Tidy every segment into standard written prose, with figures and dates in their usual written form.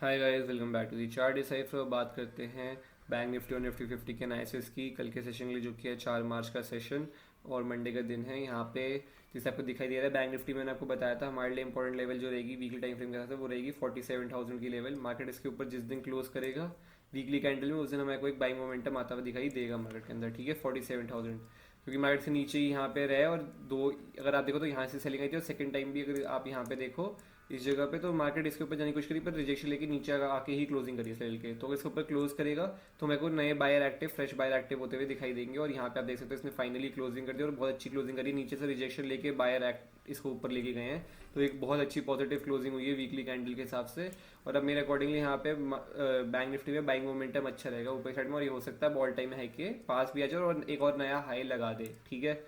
Hi guys, welcome back to the chart decipher. बात करते हैं बैंक निफ्टी और निफ्टी 50 के एनालिसिस की। कल के सेशन के लिए जो कि है 4 मार्च का सेशन और मंडे का दिन है। यहाँ पे जैसे आपको दिखाई दे रहा है बैंक निफ्टी, मैंने आपको बताया था हमारे लिए इंपॉर्टेंट लेवल जो रहेगी वीकली टाइम फ्रेम के हिसाब से वो रहेगी 47,000 की लेवल। मार्केट इसके ऊपर जिस दिन क्लोज करेगा वीकली कैंडल में उस दिन हमें को एक बाइंग मोमेंटम आता हुआ दिखाई देगा मार्केट के अंदर, ठीक है। 47,000 क्योंकि मार्केट से नीचे ही यहाँ पे रहे और दो, अगर आप देखो तो यहाँ से सेलिंग आई थी और सेकंड टाइम भी अगर आप यहाँ पे देखो इस जगह पे, तो मार्केट इसके ऊपर जाने की कोशिश करी पर रिजेक्शन लेके नीचे आके ही क्लोजिंग करी सेल के। तो अगर इसके ऊपर क्लोज करेगा तो मेरे को नए buyer active, fresh buyer active होते हुए दिखाई देंगे। और यहाँ पे आप देख सकते हो इसने फाइनली क्लोजिंग कर दी और बहुत अच्छी क्लोजिंग करी। नीचे से रिजेक्शन लेके बायर एक्ट इसको ऊपर लेके गए हैं, तो एक बहुत अच्छी पॉजिटिव क्लोजिंग हुई है वीकली कैंडल के हिसाब से। और अब मेरे अकॉर्डिंगली यहाँ पे बैंक निफ्टी में बाइंग मोमेंटम अच्छा रहेगा ऊपर साइड में, और ये हो सकता है बॉल टाइम हाई के पास भी आ जाए और एक और नया हाई लगा दे, ठीक है।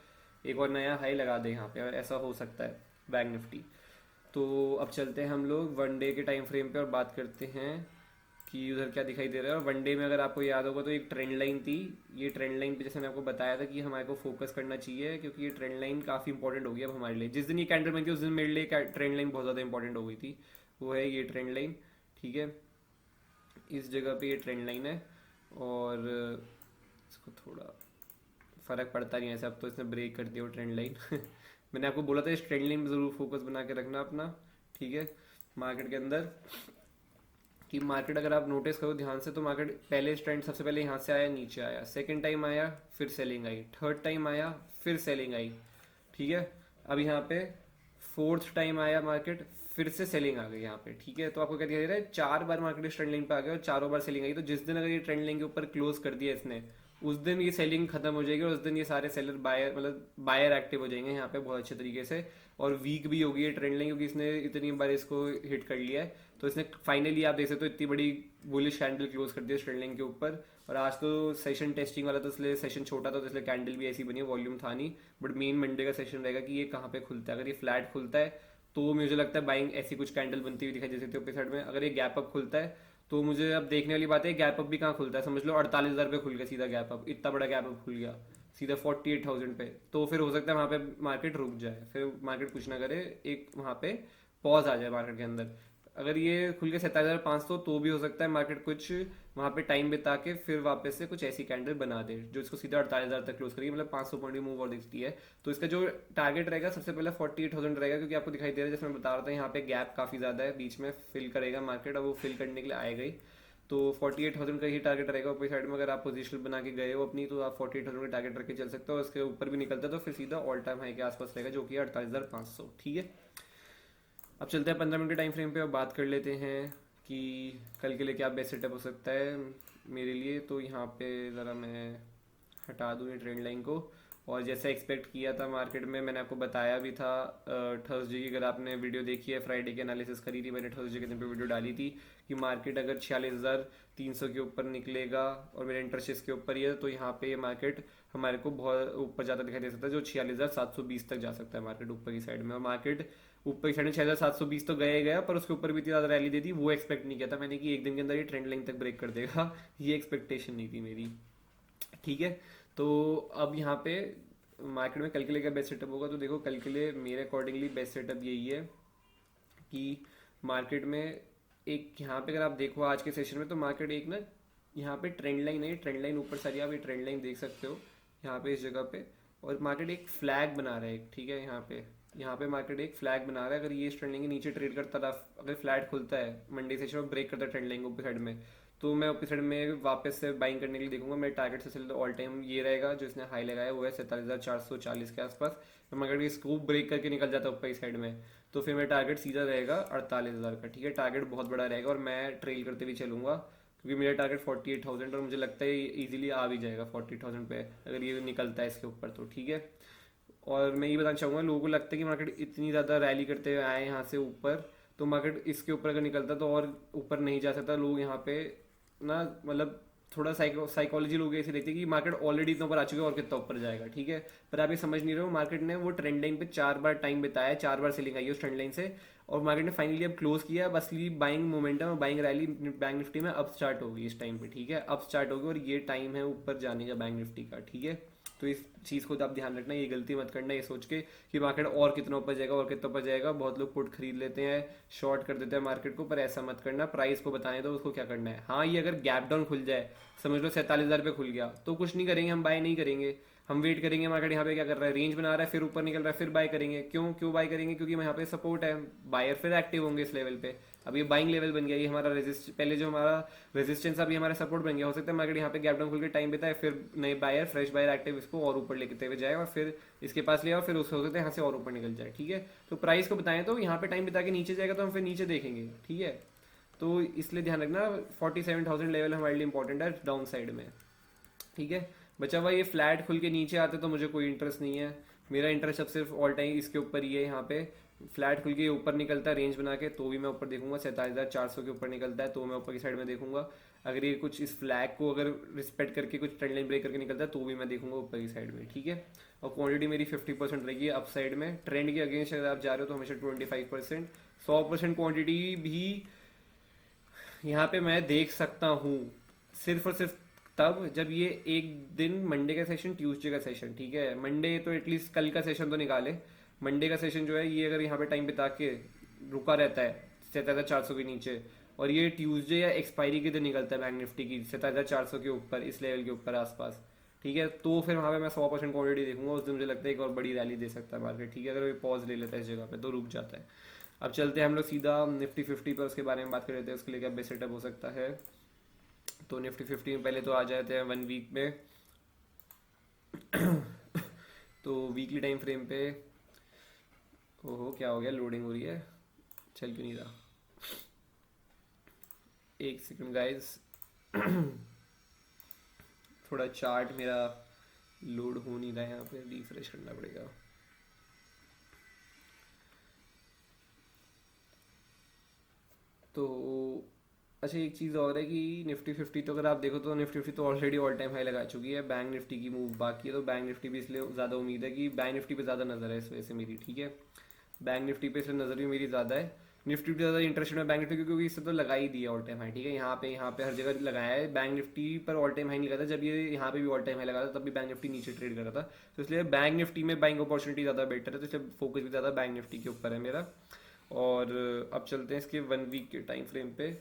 एक और नया हाई लगा दे यहाँ पे, और ऐसा हो सकता है बैंक निफ्टी। तो अब चलते हैं हम लोग वन डे के टाइम फ्रेम पे और बात करते हैं कि उधर क्या दिखाई दे रहा है। और वन डे में अगर आपको याद होगा तो एक ट्रेंड लाइन थी। ये ट्रेंड लाइन पे जैसे मैंने आपको बताया था कि हमारे को फोकस करना चाहिए, क्योंकि ये ट्रेंड लाइन काफ़ी इंपॉर्टेंट होगी अब हमारे लिए। जिस दिन ये कैंडल बनी थी उस दिन मेरे लिए ट्रेंड लाइन बहुत ज़्यादा इंपॉर्टेंट हो गई थी। वो है ये ट्रेंड लाइन, ठीक है। इस जगह पे ये ट्रेंड लाइन है और इसको थोड़ा फ़र्क पड़ता नहीं है सब, तो इसने ब्रेक कर दिया वो ट्रेंड लाइन। मैंने आपको बोला था इस ट्रेंड लाइन में ज़रूर फोकस बना के रखना अपना, ठीक है। मार्केट के अंदर कि मार्केट अगर आप नोटिस करो ध्यान से तो मार्केट पहले ट्रेंड सबसे पहले यहाँ से आया, नीचे आया, सेकंड टाइम आया, फिर सेलिंग आई, थर्ड टाइम आया, फिर सेलिंग आई, ठीक है। अब यहाँ पे फोर्थ टाइम आया मार्केट, फिर से सेलिंग आ गई यहाँ पे, ठीक है। तो आपको क्या दिखाई दे रहा है, 4 बार मार्केट इस ट्रेंड लाइन पे आ गया और चारों बार सेलिंग आई। तो जिस दिन अगर ये ट्रेंड लाइन के ऊपर क्लोज कर दिया इसने, उस दिन ये सेलिंग खत्म हो जाएगी और उस दिन ये सारे सेलर बायर, मतलब बायर एक्टिव हो जाएंगे यहाँ पे बहुत अच्छे तरीके से। और वीक भी होगी ये ट्रेंड लाइन, क्योंकि इसने इतनी बार इसको हिट कर लिया है। तो इसने फाइनली आप देख सकते हो इतनी बड़ी बुलिश कैंडल क्लोज कर दिया ट्रेंड लाइन के ऊपर। और आज तो सेशन टेस्टिंग वाला था, इसलिए सेशन छोटा था, तो इसलिए कैंडल भी ऐसी बनी है, वॉल्यूम था नहीं। बट मेन मंडे का सेशन रहेगा कि ये कहाँ पे खुलता है। अगर ये फ्लैट खुलता है तो मुझे लगता है बाइंग ऐसी कुछ कैंडल बनती हुई दिखाई दे सकती है ऊपर साइड में। अगर ये गैप अप खुलता है तो मुझे अब देखने वाली बात है गैप अप भी कहाँ खुलता है। समझ लो 48,000 पे खुल गया सीधा गैप अप, इतना बड़ा गैप अप खुल गया सीधा 48,000 पे, तो फिर हो सकता है वहाँ पे मार्केट रुक जाए, फिर मार्केट कुछ ना करे, एक वहाँ पे पॉज आ जाए मार्केट के अंदर। अगर ये खुल के 27,500 तो भी हो सकता है मार्केट कुछ वहाँ पे टाइम बिता के फिर वापस से कुछ ऐसी कैंडल बना दे जो इसको सीधा 48,000 तक क्लोज करेगी, मतलब 500 पॉइंट की मूव और दिखती है। तो इसका जो टारगेट रहेगा सबसे पहले 48,000 रहेगा, क्योंकि आपको दिखाई दे रहा है जैसे मैं बता रहा था यहाँ पे गैप काफ़ी ज़्यादा है, बीच में फिल करेगा मार्केट, अब वो फिल करने के लिए आएगा ही। तो 48,000 का ही टारगेट रहेगा ऊपर साइड में। अगर आप पोजीशन बना के गए हो अपनी तो आप 48,000 का टारगेट रख के चल सकते हो, और उसके ऊपर भी निकलता है तो फिर सीधा ऑल टाइम हाई के आसपास रहेगा जो कि 48,500, ठीक है। अब चलते हैं 15 मिनट के टाइम फ्रेम पे और बात कर लेते हैं कि कल के लिए क्या बेस्ट सेटअप हो सकता है मेरे लिए। तो यहाँ पे ज़रा मैं हटा दूँ ये ट्रेंड लाइन को। और जैसा एक्सपेक्ट किया था मार्केट में, मैंने आपको बताया भी था थर्सडे की, अगर आपने वीडियो देखी है, फ्राइडे की एनालिसिस करी थी मैंने, थर्सडे के दिन पे वीडियो डाली थी कि मार्केट अगर 46,300 के ऊपर निकलेगा और मेरे इंटरेस्ट इसके ऊपर ही है, तो यहाँ पे ये मार्केट हमारे को बहुत ऊपर ज़्यादा दिखाई दे सकता है, जो 46,720 तक जा सकता है मार्केट ऊपर की साइड में। और मार्केट ऊपर की साइड में 6,720 तो गया ही गया, पर उसके ऊपर भी इतनी ज़्यादा रैली दे दी, वो एक्सपेक्ट नहीं किया था मैंने कि एक दिन के अंदर ये ट्रेंड लाइन तक ब्रेक कर देगा। ये एक्सपेक्टेशन नहीं थी मेरी, ठीक है। तो अब यहाँ पे मार्केट में कल के लिए क्या बेस्ट सेटअप होगा, तो देखो कल के लिए मेरे अकॉर्डिंगली बेस्ट सेटअप यही है कि मार्केट में एक यहाँ पे अगर आप देखो आज के सेशन में, तो मार्केट एक ना यहाँ पे ट्रेंड लाइन है, ट्रेंड लाइन ऊपर सारी आप ये ट्रेंड लाइन देख सकते हो यहाँ पे इस जगह पे। और मार्केट एक फ्लैग बना रहा है एक, ठीक है। यहाँ पे मार्केट एक फ्लैग बना रहा है। अगर ये इस ट्रेंड लाइन के नीचे ट्रेड करता रहा, अगर फ्लैट खुलता है मंडे सेशन में, ब्रेक करता है ट्रेंड लाइन ऊपर साइड में, तो मैं ऊपर साइड में वापस से बाइंग करने के लिए देखूंगा। मेरे टारगेट से चले तो ऑल टाइम ये रहेगा जो इसने हाई लगाया, वो है 47,440 के आसपास। तो मगर इसको ब्रेक करके निकल जाता है ऊपर इस साइड में, तो फिर मेरा टारगेट सीधा रहेगा 48,000 का, ठीक है। टारगेट बहुत बड़ा रहेगा और मैं ट्रेल करते भी चलूंगा, क्योंकि मेरा टारगेट 48,000 और मुझे लगता है इजीली आ भी जाएगा 40,000 पे अगर ये निकलता है इसके ऊपर, तो ठीक है। और मैं ये बताना चाहूँगा, लोगों को लगता है कि मार्केट इतनी ज़्यादा रैली करते हुए आए यहाँ से ऊपर, तो मार्केट इसके ऊपर अगर निकलता तो और ऊपर नहीं जा सकता। लोग यहाँ पे ना, मतलब थोड़ा साइकोलॉजी लोग ऐसी रहती है कि मार्केट ऑलरेडी इतना ऊपर आ चुके हैं और कितना ऊपर जाएगा, ठीक है। पर आप ये समझ नहीं रहे हो, मार्केट ने वो ट्रेंड लाइन पे 4 बार टाइम बिताया है, 4 बार सेलिंग आई है उस ट्रेंड लाइन से, और मार्केट ने फाइनली अब क्लोज किया। अब असली बाइंग मोमेंटम और बाइंग रैली बैंक निफ्टी में अब स्टार्ट होगी इस टाइम पे, ठीक है। अब स्टार्ट होगी और ये टाइम है ऊपर जाने का बैंक निफ्टी का, ठीक है। तो इस चीज़ को तो आप ध्यान रखना, ये गलती मत करना ये सोच के कि मार्केट और कितना ऊपर जाएगा और कितना ऊपर जाएगा। बहुत लोग पुट खरीद लेते हैं, शॉर्ट कर देते हैं मार्केट को, पर ऐसा मत करना। प्राइस को बताएं तो उसको क्या करना है। हाँ, ये अगर गैप डाउन खुल जाए, समझ लो 47,000 पे खुल गया, तो कुछ नहीं करेंगे, हम बाय नहीं करेंगे, हम वेट करेंगे। मार्केट यहाँ पे क्या कर रहा है, रेंज बना रहा है, फिर ऊपर निकल रहा है, फिर बाय करेंगे। क्यों क्यों बाय करेंगे? क्योंकि यहाँ पे सपोर्ट है, बायर फिर एक्टिव होंगे इस लेवल पे। अब ये बाइंग लेवल बन गया, ये हमारा रेजिस्ट, पहले जो हमारा रेजिस्टेंस अभी हमारा सपोर्ट बन गया। हो सकता है मार्केट यहाँ पे गैप डाउन खुल के टाइम बिताए, फिर नए बायर, फ्रेश बायर एक्टिव इसको और ऊपर लेते हुए जाए और फिर इसके पास ले और फिर उसको हो सकता है यहाँ से और ऊपर निकल जाए। ठीक है, तो प्राइस को बताएं तो यहाँ पे टाइम बिता के नीचे जाएगा तो हम फिर नीचे देखेंगे। ठीक है, तो इसलिए ध्यान रखना 47,000 लेवल हमारे लिए इंपॉर्टेंट है डाउन साइड में। ठीक है, बचा हुआ ये फ्लैट खुल के नीचे आते तो मुझे कोई इंटरेस्ट नहीं है। मेरा इंटरेस्ट अब सिर्फ ऑल टाइम इसके ऊपर ही है। यहाँ पे फ्लैट खुल के ऊपर निकलता है रेंज बना के तो भी मैं ऊपर देखूंगा। 47,400 के ऊपर निकलता है तो मैं ऊपर की साइड में देखूंगा। अगर ये कुछ इस फ्लैग को अगर रिस्पेक्ट करके कुछ ट्रेंड लाइन ब्रेक करके निकलता है तो भी मैं देखूंगा ऊपर की साइड में। ठीक है, और क्वांटिटी मेरी 50% रहेगी अप साइड में। ट्रेंड के अगेंस्ट अगर आप जा रहे हो तो हमेशा 25%, 100% क्वांटिटी भी यहाँ पे मैं देख सकता हूँ सिर्फ और सिर्फ तब जब ये एक दिन मंडे का सेशन, ट्यूसडे का सेशन। ठीक है, मंडे तो एटलीस्ट कल का सेशन तो निकाले। मंडे का सेशन जो है ये अगर यहाँ पे टाइम बिता के रुका रहता है 47,400 के नीचे, और ये ट्यूसडे या एक्सपायरी के दिन निकलता है बैंक निफ्टी की 47,400 के ऊपर, इस लेवल के ऊपर आसपास, ठीक है, तो फिर वहाँ पे मैं 100% क्वांटिटी देखूंगा। उस दिन मुझे लगता है एक और बड़ी रैली दे सकता है मार्केट। ठीक है, अगर वो पॉज ले लेता है इस जगह पे तो रुक जाता है। अब चलते हैं हम लोग सीधा निफ्टी 50 पर, उसके बारे में बात कर लेते हैं, उसके लिए क्या बेस सेटअप हो सकता है। तो निफ्टी 50 में पहले तो आ जाते हैं 1 वीक में। तो वीकली टाइम फ्रेम पे, ओहो क्या हो गया, लोडिंग हो रही है, चल क्यों नहीं रहा, एक सेकंड गाइस। थोड़ा चार्ट मेरा लोड हो नहीं रहा है, यहाँ पे रिफ्रेश करना पड़ेगा। तो अच्छा, एक चीज़ और है कि निफ्टी 50 तो अगर आप देखो तो निफ्टी 50 तो ऑलरेडी ऑल टाइम हाई लगा चुकी है। बैंक निफ्टी की मूव बाकी है, तो बैंक निफ्टी भी इसलिए ज़्यादा उम्मीद है कि बैंक निफ्टी पे ज़्यादा नज़र है इस वजह से मेरी। ठीक है, बैंक निफ्टी पे इसलिए नज़र भी मेरी ज़्यादा है। निफ्टी पे ज़्यादा इंटरेस्टेड है बैंक निफ्टी क्योंकि इससे तो लगा ही दिया ऑल टाइम हाई। ठीक है, यहाँ पे हर जगह लगाया है। बैंक निफ्टी पर ऑल टाइम हाई नहीं लगा था, जब ये यहाँ पे भी ऑल टाइम हाई लगा था तब भी बैंक निफ्टी नीचे ट्रेड कर रहा था। तो इसलिए बैंक निफ्टी में बाइंग अपॉर्चुनिटी ज़्यादा बेटर है, तो इसलिए फोकस भी ज़्यादा बैंक निफ्टी के ऊपर है मेरा। और अब चलते हैं इसके 1 वीक के टाइम फ्रेम पे।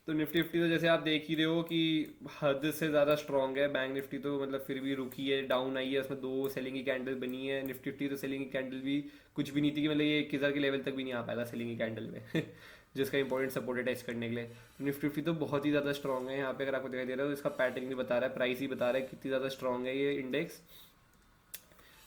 तो निफ्टी 50 तो जैसे आप देख ही रहे हो कि हद से ज़्यादा स्ट्रांग है। बैंक निफ्टी तो मतलब फिर भी रुकी है, डाउन आई है, उसमें 2 सेलिंग की कैंडल बनी है। निफ्टी 50 तो सेलिंग की कैंडल भी कुछ भी नहीं थी कि मतलब ये 21,000 के लेवल तक भी नहीं आ पाया था सेलिंग की कैंडल में। जिसका इंपॉर्टेंट सपोर्ट है टेस्ट करने के लिए। तो निफ्टी 50 तो बहुत ही ज़्यादा स्ट्रांग है। यहाँ पे अगर आपको दिखाई दे रहा है तो इसका पैटर्न भी बता रहा है, प्राइस ही बता रहा है कितनी ज़्यादा स्ट्रांग है ये इंडेक्स।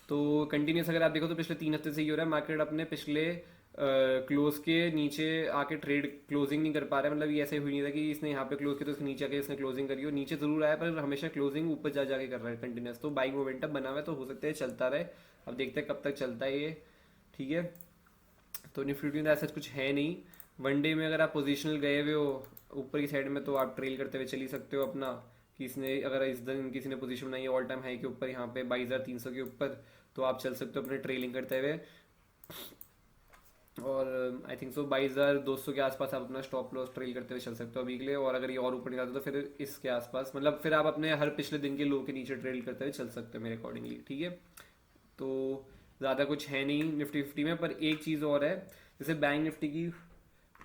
तो कंटिन्यूस अगर आप देखो तो पिछले 3 हफ्ते से ही हो रहा है, मार्केट अपने पिछले क्लोज के नीचे आके ट्रेड क्लोजिंग नहीं कर पा रहा है। मतलब ये ऐसे हुई नहीं था कि इसने यहाँ पे क्लोज किया तो इसके नीचे आके इसने क्लोजिंग करी हो, नीचे जरूर आया पर हमेशा क्लोजिंग ऊपर जा जाके कर रहा है कंटिन्यूस। तो बाइंग मोमेंटम बना हुआ है, तो हो सकता है चलता रहे। अब देखते हैं कब तक चलता है ये। ठीक है, तो निफ्टी में ऐसा कुछ है नहीं। वनडे में अगर आप पोजिशनल गए हुए हो ऊपर की साइड में तो आप ट्रेल करते हुए चल ही सकते हो अपना, कि इसने अगर इस दिन किसी ने पोजीशन बनाई है ऑल टाइम हाई के ऊपर यहाँ पे 22,300 के ऊपर, तो आप चल सकते हो अपने ट्रेलिंग करते हुए। और आई थिंक सो 22,200 के आसपास आप अपना स्टॉप लॉस ट्रेल करते हुए चल सकते हो अभी के लिए। और अगर ये और ऊपर नहीं जाता तो फिर इसके आसपास, मतलब फिर आप अपने हर पिछले दिन के लो के नीचे ट्रेल करते हुए चल सकते हो मेरे अकॉर्डिंगली। ठीक है, तो ज़्यादा कुछ है नहीं निफ्टी 50 में। पर एक चीज़ और है, जैसे बैंक निफ्टी की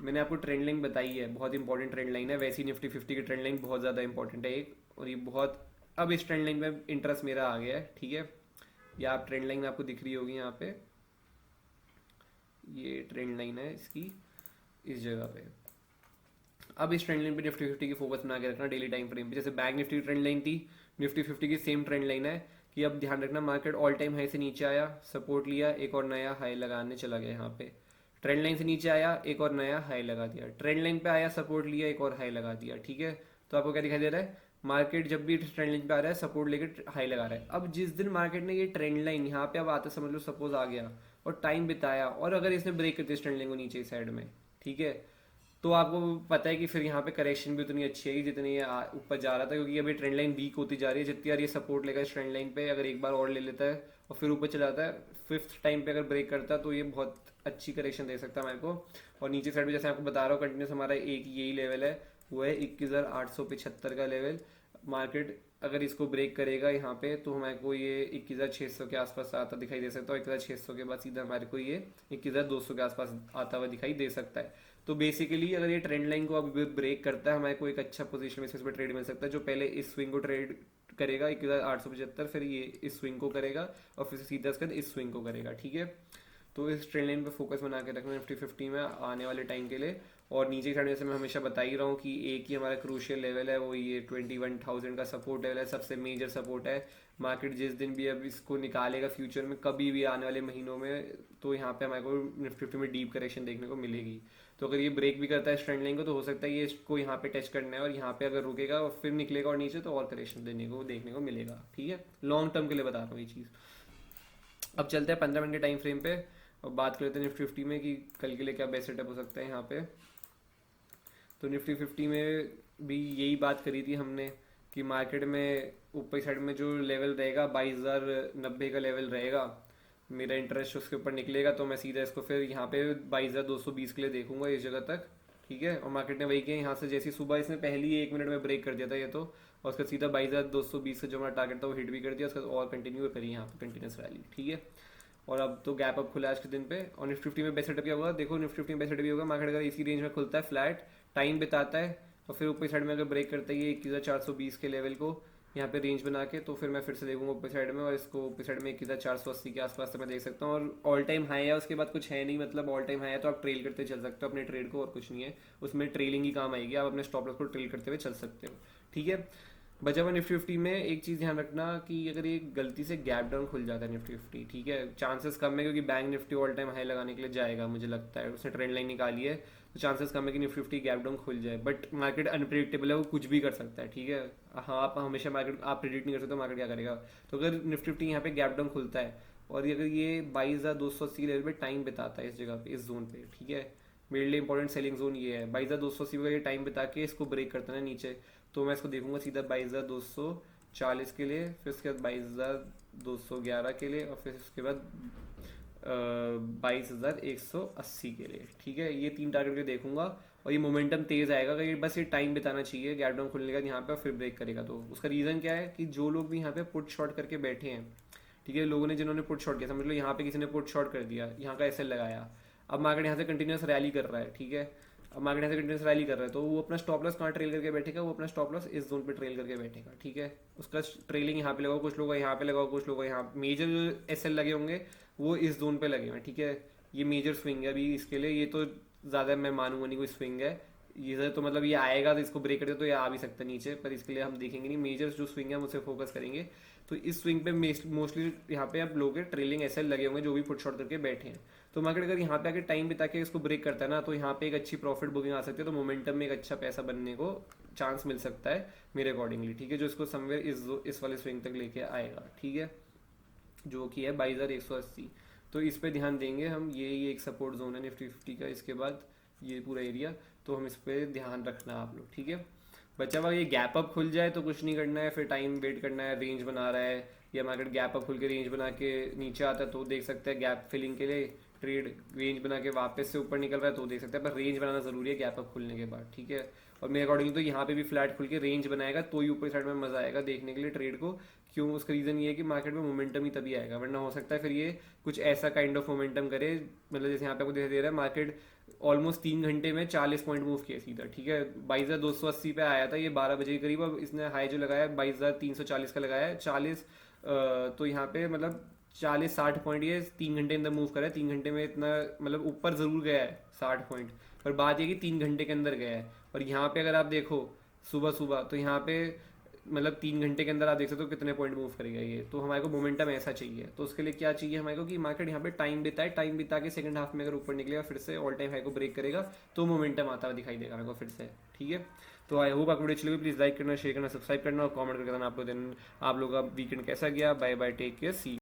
मैंने आपको ट्रेंड लाइन बताई है, बहुत इंपॉर्टेंट ट्रेंड लाइन है, वैसी निफ्टी 50 की ट्रेंड लाइन बहुत ज़्यादा इंपॉर्टेंट है एक। और ये बहुत, अब इस ट्रेंड लाइन में इंटरेस्ट मेरा आ गया है। ठीक है, या आप ट्रेंड लाइन आपको दिख रही होगी यहाँ पे, ये ट्रेंड लाइन है इसकी इस जगह पे। अब इस ट्रेंड लाइन पे निफ्टी 50 की फोकस बना के रखना डेली टाइम फ्रेम पे। जैसे बैंक निफ्टी की ट्रेंड लाइन थी, निफ्टी 50 की सेम ट्रेंड लाइन है कि अब ध्यान रखना मार्केट ऑल टाइम हाई से नीचे आया, सपोर्ट लिया, एक और नया हाई लगाने चला गया। यहाँ पे ट्रेंड लाइन से नीचे आया, एक और नया हाई लगा दिया, ट्रेंड लाइन पे आया, सपोर्ट लिया, एक और हाई लगा दिया। ठीक है, तो आपको क्या दिखाई दे रहा है, मार्केट जब भी ट्रेंड लाइन पे आ रहा है सपोर्ट लेके हाई लगा रहा है। अब जिस दिन मार्केट ने ये ट्रेंड लाइन यहाँ पे अब आते समझ लो सपोज आ गया और टाइम बिताया, और अगर इसने ब्रेक कर दिया ट्रेंड लाइन को नीचे साइड में, ठीक है, तो आपको पता है कि फिर यहाँ पे करेक्शन भी उतनी अच्छी है जितनी ये ऊपर जा रहा था, क्योंकि अभी ट्रेंड लाइन वीक होती जा रही है। जितनी यार ये सपोर्ट लेगा इस ट्रेंड लाइन पे, अगर एक बार और ले लेता है और फिर ऊपर चला जाता है, 5th टाइम पे अगर ब्रेक करता है तो ये बहुत अच्छी करेक्शन दे सकता है मेरे को। और नीचे साइड में जैसे आपको बता रहा हूँ कंटिन्यूस हमारा एक यही लेवल है, वो है 21,875 का लेवल। मार्केट अगर इसको ब्रेक करेगा यहाँ पे तो हमारे को ये 21,600 के आसपास आता दिखाई दे सकता है, और 21,600 के बाद सीधा हमारे को ये 21,200 के आसपास आता हुआ दिखाई दे सकता है। तो बेसिकली अगर ये ट्रेंड लाइन को अब ब्रेक करता है, हमारे को एक अच्छा पोजीशन में इस पे ट्रेड मिल सकता है, जो पहले इस स्विंग को ट्रेड करेगा 21,875, फिर ये इस स्विंग को करेगा और फिर सीधा इसके बाद इस स्विंग को करेगा, ठीक है। तो इस ट्रेंड लाइन पे फोकस बना के रखना निफ्टी 50 में आने वाले टाइम के लिए। और नीचे की साइड जैसे मैं हमेशा बता ही रहा हूँ कि एक ही हमारा क्रूशियल लेवल है, वो ये 21,000 का सपोर्ट लेवल है, सबसे मेजर सपोर्ट है। मार्केट जिस दिन भी अब इसको निकालेगा फ्यूचर में कभी भी आने वाले महीनों में, तो यहाँ पे हमारे को निफ्टी 50 में डीप करेक्शन देखने को मिलेगी। तो अगर ये ब्रेक भी करता है इस ट्रेंड लाइन को, तो हो सकता है ये इसको यहाँ पे टच करना है और यहाँ पे अगर रुकेगा और फिर निकलेगा और नीचे, तो और करेक्शन देखने को मिलेगा, ठीक है। लॉन्ग टर्म के लिए बता रहा हूँ ये चीज़। अब चलते हैं 15 मिनट के टाइम फ्रेम पे और बात कर लेते हैं निफ्टी 50 में कि कल के लिए क्या बेस्ट सेटअप हो सकता है यहाँ पे। तो निफ्टी 50 में भी यही बात करी थी हमने कि मार्केट में ऊपर साइड में जो लेवल रहेगा 22,090 का लेवल रहेगा, मेरा इंटरेस्ट उसके ऊपर निकलेगा तो मैं सीधा इसको फिर यहाँ पे 22,220 के लिए देखूंगा इस जगह तक, ठीक है। और मार्केट ने वही किया, यहाँ से जैसी सुबह इसने पहली 1 मिनट में ब्रेक कर दिया था ये तो, और उसका सीधा 22,220 का जो हमारा टारगेट था वो हिट भी कर दिया, उसका और कंटिन्यू करी यहाँ पे कंटिन्यूस रैली, ठीक है। और अब तो गैप अप खुला आज के दिन पे। और निफ्टी 50 में बेस्ट सेटअप क्या होगा, देखो निफ्टी 50 में बेस्ट सेटअप ये होगा, मार्केट अगर इसी रेंज में खुलता है फ्लैट, टाइम बिताता है और फिर ऊपर साइड में अगर ब्रेक करता है ये 21,420 के लेवल को यहाँ पे रेंज बना के, तो फिर मैं फिर से देखूंगा ऊपर साइड में, और इसको ऊपर साइड में 21,480 के आसपास तो मैं देख सकता हूँ। और ऑल टाइम हाई है, उसके बाद कुछ है नहीं, मतलब ऑल टाइम हाई है तो आप ट्रेल करते चल सकते हो अपने ट्रेड को, और कुछ नहीं है उसमें, ट्रेलिंग ही काम आएगी, आप अपने स्टॉप लॉस को ट्रेल करते हुए चल सकते हो, ठीक है। बचा हुआ निफ्टी 50 में एक चीज़ ध्यान रखना कि अगर ये गलती से गैप डाउन खुल जाता है निफ्टी 50, ठीक है, चांसेस कम है क्योंकि bank Nifty all time high लगाने के लिए जाएगा, मुझे लगता है उसने ट्रेंड लाइन निकाली है, तो चांसेस कम है कि निफ्टी 50 गैप डाउन खुल जाए। बट मार्केट अनप्रिडिक्टेबल है, वो कुछ भी कर सकता है, ठीक है। हाँ, आप हमेशा मार्केट आप प्रिडिक्ट नहीं कर सकते मार्केट क्या करेगा। तो अगर निफ्टी 50 यहाँ पे गैप डाउन खुलता है और अगर ये 22,280 लेवल पे टाइम बिताता है इस जगह पे, इस जोन पे, ठीक है, मेरे लिए इंपॉर्टेंट सेलिंग जोन ये है 22,280 का, ये टाइम बिता के इसको ब्रेक करता है नीचे, तो मैं इसको देखूंगा सीधा 22,240 के लिए, फिर उसके बाद 22,211 के लिए, और फिर उसके बाद 22,180 के लिए, ठीक है। ये 3 टारगेट के देखूंगा और ये मोमेंटम तेज आएगा, अगर ये बस ये टाइम बिताना चाहिए गैप डाउन खुलने का यहाँ पे, फिर ब्रेक करेगा। तो उसका रीज़न क्या है कि जो लोग भी यहाँ पे पुट शॉर्ट करके बैठे हैं, ठीक है, लोगों ने जिन्होंने पुट शॉर्ट किया, समझ लो यहाँ पे किसी ने पुट शॉर्ट कर दिया, यहाँ का एसएल लगाया, अब मार्केट यहाँ से कंटिन्यूस रैली कर रहा है, ठीक है, अब मार्केट यहाँ से कंटिन्यूस रैली कर रहा है, तो वो अपना स्टॉप लॉस कहाँ ट्रेल करके बैठेगा, वो अपना स्टॉप लॉस इस जोन पे ट्रेल करके बैठेगा, ठीक है। उसका ट्रेलिंग यहाँ पे लगाओ, कुछ लोग यहाँ पे लगाओ, कुछ लोग यहाँ, मेजर जो एसएल लगे होंगे वो इस जोन पे लगे हुए, ठीक है। ये मेजर स्विंग है अभी इसके लिए, ये तो ज़्यादा मैं मानूंगा नहीं कोई स्विंग है ये, तो मतलब ये आएगा तो इसको ब्रेक कर दे तो ये आ भी सकता है नीचे, पर इसके लिए हम देखेंगे नहीं, मेजर जो स्विंग है हम उसे फोकस करेंगे। तो इस स्विंग पे मोस्टली यहाँ पे आप लोग ट्रेलिंग एसएल लगे होंगे जो भी फुट शॉर्ट करके बैठे हैं। तो मार्केट अगर यहाँ पे आके टाइम बिता के इसको ब्रेक करता है ना, तो यहाँ पे एक अच्छी प्रॉफिट बुकिंग आ सकती है, तो मोमेंटम में एक अच्छा पैसा बनने को चांस मिल सकता है मेरे अकॉर्डिंगली, ठीक है, जो इसको समवेयर इस वाले स्विंग तक लेके आएगा, ठीक है, जो कि है 22,180। तो इस पे ध्यान देंगे हम, ये एक सपोर्ट जोन है निफ्टी 50 का, इसके बाद ये पूरा एरिया, तो हम इस पे ध्यान रखना आप लोग, ठीक है। बचा हुआ ये गैप अप खुल जाए तो कुछ नहीं करना है, फिर टाइम वेट करना है, रेंज बना रहा है या मार्केट गैप अप खुल के रेंज बना के नीचे आता है तो देख सकते हैं गैप फिलिंग के लिए ट्रेड, रेंज बना के वापस से ऊपर निकल रहा है तो देख सकते हैं, पर रेंज बनाना जरूरी है गैप अप खुलने के बाद, ठीक है। और मेरे अकॉर्डिंग तो यहाँ पे भी फ्लैट खुल के रेंज बनाएगा तो ही ऊपर साइड में मजा आएगा देखने के लिए ट्रेड को, क्यों, उसका रीजन ये है कि मार्केट में मोमेंटम ही तभी आएगा, वरना हो सकता है फिर ये कुछ ऐसा काइंड ऑफ मोमेंटम करे, मतलब जैसे यहाँ पे आपको दिखाई दे रहा है मार्केट ऑलमोस्ट 3 घंटे में 40 पॉइंट मूव किया सीधा, ठीक है, 22,280 पे आया था ये 12 बजे के करीब, अब इसने हाई जो लगाया 22,340 का लगाया है, 40 तो यहाँ पे मतलब 40-60 पॉइंट ये 3 घंटे अंदर मूव करा है, 3 घंटे में इतना मतलब ऊपर जरूर गया है 60 पॉइंट, पर बात ये कि 3 घंटे के अंदर गया है। और यहाँ पे अगर आप देखो सुबह सुबह तो यहाँ पे मतलब 3 घंटे के अंदर आप देख सकते हो कितने पॉइंट मूव करेगा ये, तो हमारे को मोमेंटम ऐसा चाहिए, तो उसके लिए क्या चाहिए हमारे को कि मार्केट यहाँ पे टाइम बिताए, टाइम बिता के सेकंड हाफ में अगर ऊपर निकलेगा फिर से ऑल टाइम हाई को ब्रेक करेगा तो मोमेंटम आता हुआ दिखाई देगा मेरे को फिर से, ठीक है। तो आई होप आपको वीडियो अच्छी लगी, प्लीज लाइक करना, शेयर करना, सब्सक्राइब करना और कमेंट करके बताना आप लोग का वीकेंड कैसा गया। बाय बाय, टेक केयर, सी।